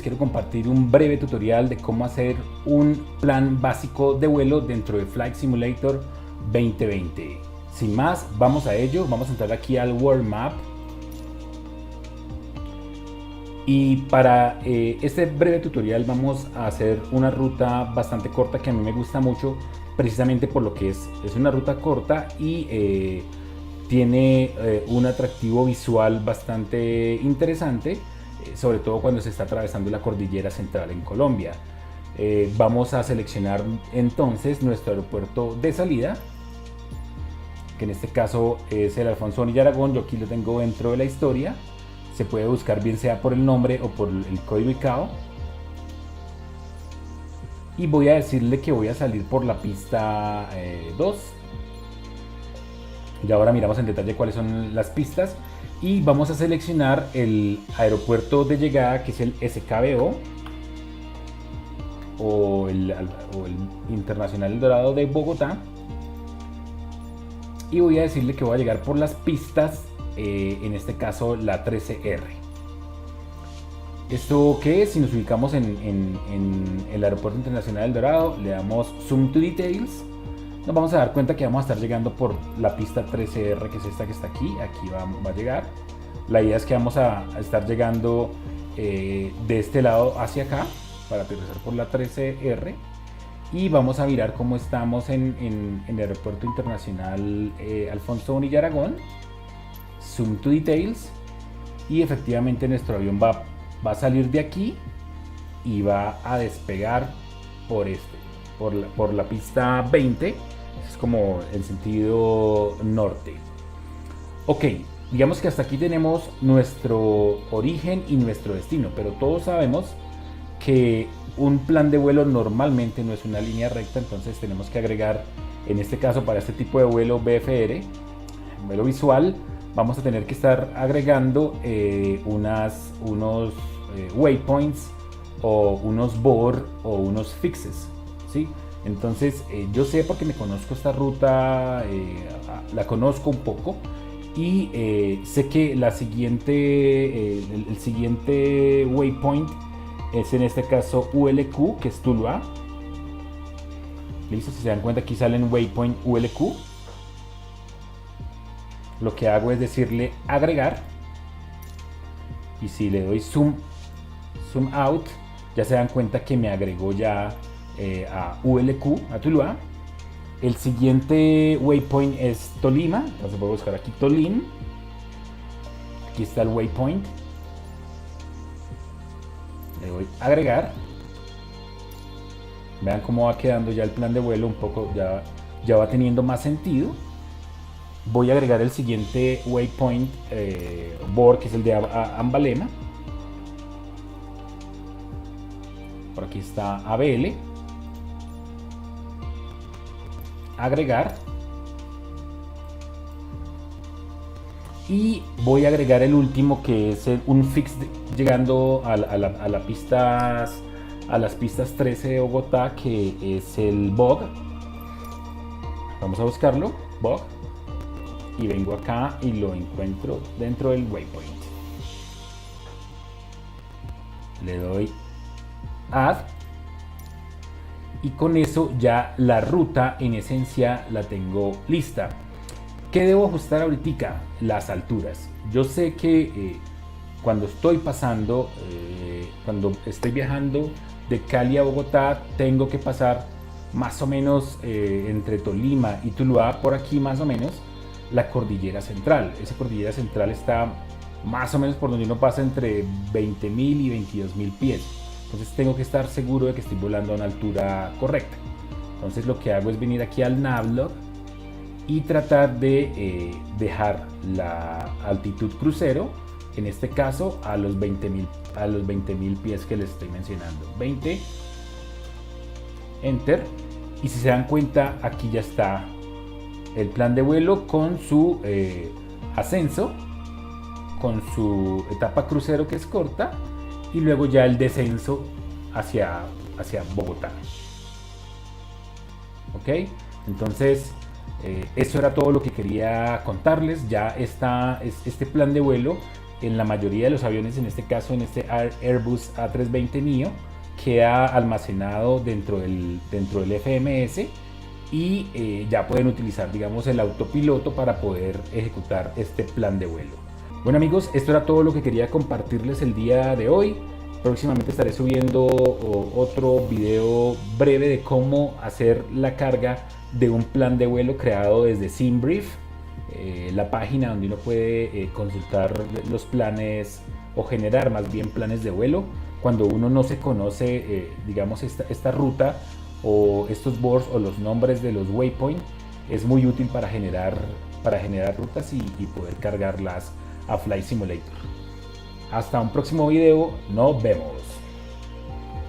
quiero compartir un breve tutorial de cómo hacer un plan básico de vuelo dentro de Flight Simulator 2020. Sin más, vamos a ello. Vamos a entrar aquí al World Map. Y para este breve tutorial vamos a hacer una ruta bastante corta que a mí me gusta mucho, precisamente por lo que es una ruta corta y tiene un atractivo visual bastante interesante, sobre todo cuando se está atravesando la cordillera central en Colombia. Vamos a seleccionar entonces nuestro aeropuerto de salida, que en este caso es el Alfonso Bonilla Aragón. Yo aquí lo tengo dentro de la historia. Se puede buscar bien sea por el nombre o por el código ICAO. Y voy a decirle que voy a salir por la pista 2. Y ahora miramos en detalle cuáles son las pistas. Y vamos a seleccionar el aeropuerto de llegada, que es el SKBO o el Internacional El Dorado de Bogotá. Y voy a decirle que voy a llegar por las pistas, en este caso la 13R. ¿Esto qué es? Si nos ubicamos en el Aeropuerto Internacional El Dorado, le damos Zoom to Details, nos vamos a dar cuenta que vamos a estar llegando por la pista 13R, que es esta que está aquí. Aquí va a llegar. La idea es que vamos a estar llegando de este lado hacia acá para aterrizar por la 13R. Y vamos a mirar cómo estamos en el Aeropuerto Internacional Alfonso Bonilla Aragón. Zoom to Details. Y efectivamente nuestro avión va a salir de aquí y va a despegar por la pista 20. Es como el sentido norte. Ok, digamos que hasta aquí tenemos nuestro origen y nuestro destino, pero todos sabemos que un plan de vuelo normalmente no es una línea recta, entonces tenemos que agregar, en este caso para este tipo de vuelo VFR, vuelo visual, vamos a tener que estar agregando unos waypoints o unos board o unos fixes, ¿sí? Entonces yo sé, porque me conozco esta ruta, la conozco un poco, y sé que el siguiente waypoint es en este caso ULQ, que es Tuluá. Listo, si se dan cuenta aquí sale en waypoint ULQ. Lo que hago es decirle agregar, y si le doy zoom out, ya se dan cuenta que me agregó ya a ULQ, a Tuluá. El siguiente waypoint es Tolima, entonces voy a buscar aquí Tolín. Aquí está el waypoint. Le doy agregar. Vean cómo va quedando ya el plan de vuelo, un poco ya va teniendo más sentido. Voy a agregar el siguiente waypoint board, que es el de Ambalema. Por aquí está ABL. Agregar. Y voy a agregar el último, que es un fix llegando a las pistas 13 de Bogotá, que es el BOG. Vamos a buscarlo, BOG, y vengo acá y lo encuentro dentro del waypoint. Le doy add, y con eso ya la ruta en esencia la tengo lista. ¿Qué debo ajustar ahorita? Las alturas. Yo sé que cuando estoy cuando estoy viajando de Cali a Bogotá, tengo que pasar más o menos entre Tolima y Tuluá, por aquí más o menos, la cordillera central. Esa cordillera central está más o menos por donde uno pasa entre 20.000 y 22.000 pies. Entonces tengo que estar seguro de que estoy volando a una altura correcta. Entonces lo que hago es venir aquí al Navlog y tratar de dejar la altitud crucero, en este caso a los 20.000 pies que les estoy mencionando. 20, enter, y si se dan cuenta aquí ya está el plan de vuelo con su ascenso, con su etapa crucero, que es corta, y luego ya el descenso hacia Bogotá. Ok, entonces eso era todo lo que quería contarles. Ya está este plan de vuelo en la mayoría de los aviones, en este caso en este Airbus A320neo, queda almacenado dentro del FMS y ya pueden utilizar, digamos, el autopiloto para poder ejecutar este plan de vuelo. Bueno amigos, esto era todo lo que quería compartirles el día de hoy. Próximamente estaré subiendo otro video breve de cómo hacer la carga de un plan de vuelo creado desde SimBrief, la página donde uno puede consultar los planes o generar más bien planes de vuelo cuando uno no se conoce, digamos, esta ruta o estos boards o los nombres de los waypoints. Es muy útil para generar rutas y poder cargarlas a Flight Simulator. Hasta un próximo video, nos vemos.